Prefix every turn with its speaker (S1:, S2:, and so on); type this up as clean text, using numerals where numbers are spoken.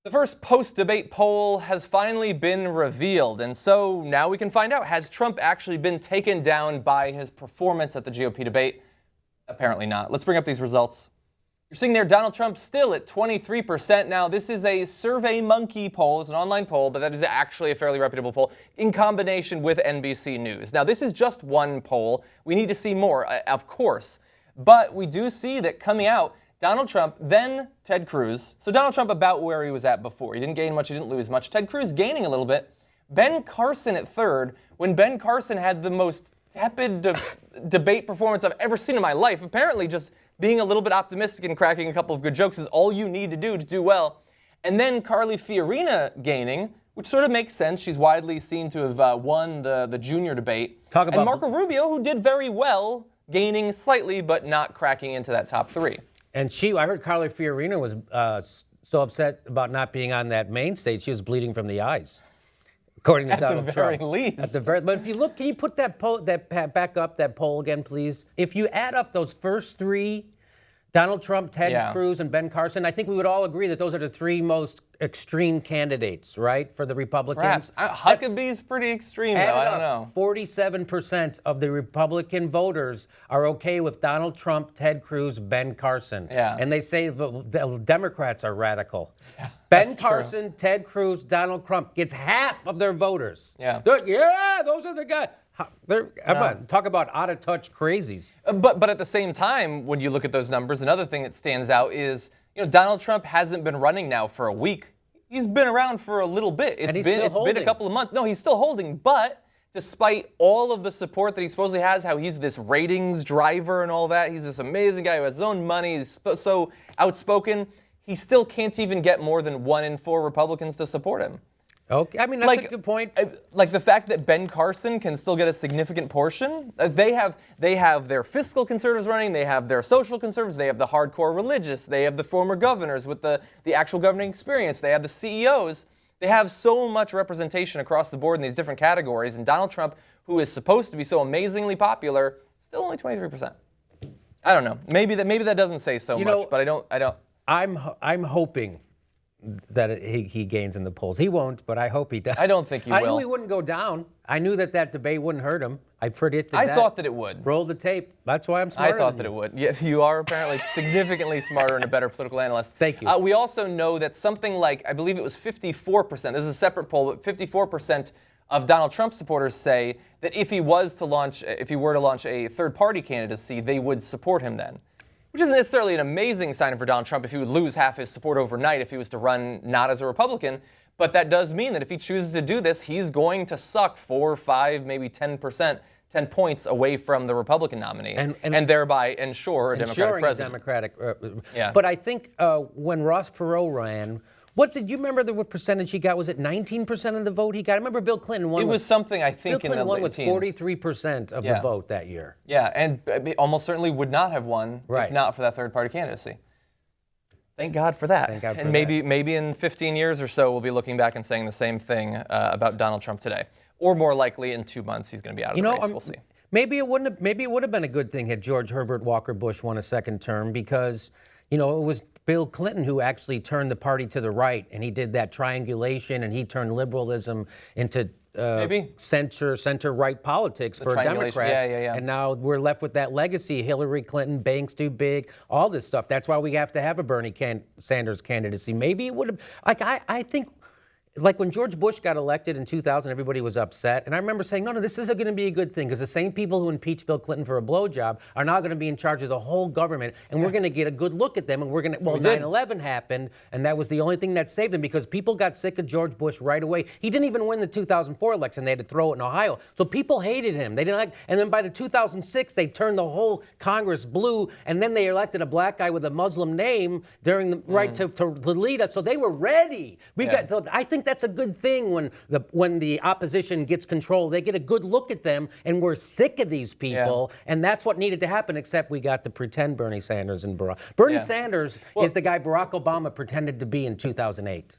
S1: The first post-debate poll has finally been revealed, and so now we can find out, has Trump actually been taken down by his performance at the GOP debate? Apparently not. Let's bring up these results. You're seeing there Donald Trump still at 23%. Now, this is a SurveyMonkey poll. It's an online poll, but that is actually a fairly reputable poll in combination with NBC News. Now, this is just one poll. We need to see more, of course, but we do see that coming out, Donald Trump, then Ted Cruz. So Donald Trump about where he was at before. He didn't gain much, he didn't lose much. Ted Cruz gaining a little bit. Ben Carson at third, when Ben Carson had the most tepid debate performance I've ever seen in my life. Apparently just being a little bit optimistic and cracking a couple of good jokes is all you need to do well. And then Carly Fiorina gaining, which sort of makes sense. She's widely seen to have won the junior debate. And Marco Rubio, who did very well, gaining slightly, but not cracking into that top three.
S2: And I heard Carly Fiorina was so upset about not being on that main stage, she was bleeding from the eyes, according to Donald Trump.
S1: At the very least.
S2: But if you look, can you put that back up, that poll again, please? If you add up those first three, Donald Trump, Ted Cruz, and Ben Carson, I think we would all agree that those are the three most extreme candidates, right, for the Republicans.
S1: Perhaps. Huckabee's pretty extreme, though. I don't know.
S2: 47% of the Republican voters are okay with Donald Trump, Ted Cruz, Ben Carson.
S1: Yeah.
S2: And they say the Democrats are radical.
S1: Yeah,
S2: Ben Carson, Ted Cruz, Donald Trump gets half of their voters.
S1: Yeah.
S2: Those are the guys. Come on, talk about out-of-touch crazies.
S1: But at the same time, when you look at those numbers, another thing that stands out is, Donald Trump hasn't been running now for a week. He's been around for a little bit. It's been a couple of months. No, he's still holding, but despite all of the support that he supposedly has, how he's this ratings driver and all that, he's this amazing guy who has his own money, he's so outspoken, he still can't even get more than 1 in 4 Republicans to support him.
S2: Okay, I mean, that's a good point.
S1: Like the fact that Ben Carson can still get a significant portion. They have their fiscal conservatives running, they have their social conservatives, they have the hardcore religious, they have the former governors with the actual governing experience, they have the CEOs. They have so much representation across the board in these different categories, and Donald Trump, who is supposed to be so amazingly popular, still only 23%. I don't know. Maybe that doesn't say so much, but I don't.
S2: I'm hoping that he gains in the polls. He won't, but I hope he does.
S1: I don't think he will.
S2: I knew he wouldn't go down. I knew that debate wouldn't hurt him. I predicted that.
S1: I thought that it would.
S2: Roll the tape. That's why I'm smarter
S1: I thought that it would. Yeah, you are apparently significantly smarter and a better political analyst.
S2: Thank you.
S1: We also know that something like, I believe it was 54%, this is a separate poll, but 54% of Donald Trump supporters say that if he were to launch a third-party candidacy, they would support him then. Which isn't necessarily an amazing sign for Donald Trump if he would lose half his support overnight if he was to run not as a Republican. But that does mean that if he chooses to do this, he's going to suck 4, 5, maybe 10 points away from the Republican nominee, and thereby ensure a Democratic president.
S2: Yeah. But I think when Ross Perot ran, what did you remember the percentage he got? Was it 19% of the vote he got? I remember Bill Clinton won.
S1: It was something, I think, in the late teens.
S2: Bill Clinton won with 43% of the vote that year.
S1: Yeah, and almost certainly would not have won if not for that third-party candidacy. Thank God for that.
S2: Thank God for
S1: and maybe in 15 years or so, we'll be looking back and saying the same thing about Donald Trump today. Or more likely, in 2 months, he's going to be out of the race. We'll see. Maybe it
S2: would have been a good thing had George Herbert Walker Bush won a second term because, it was Bill Clinton who actually turned the party to the right, and he did that triangulation, and he turned liberalism into center-right politics for Democrats.
S1: Yeah.
S2: And now we're left with that legacy: Hillary Clinton, banks too big, all this stuff. That's why we have to have a Bernie Sanders candidacy. Maybe it would have. I think. Like when George Bush got elected in 2000, everybody was upset. And I remember saying, no, this isn't going to be a good thing because the same people who impeached Bill Clinton for a blowjob are now going to be in charge of the whole government. And we're going to get a good look at them. And 9/11 happened. And that was the only thing that saved him because people got sick of George Bush right away. He didn't even win the 2004 election. They had to throw it in Ohio. So people hated him. They didn't like. And then by the 2006, they turned the whole Congress blue. And then they elected a black guy with a Muslim name during the to lead us. So they were ready. I think that's a good thing when the opposition gets control. They get a good look at them, and we're sick of these people, and that's what needed to happen, except we got the pretend Bernie Sanders and Barack. Bernie Sanders is the guy Barack Obama pretended to be in 2008.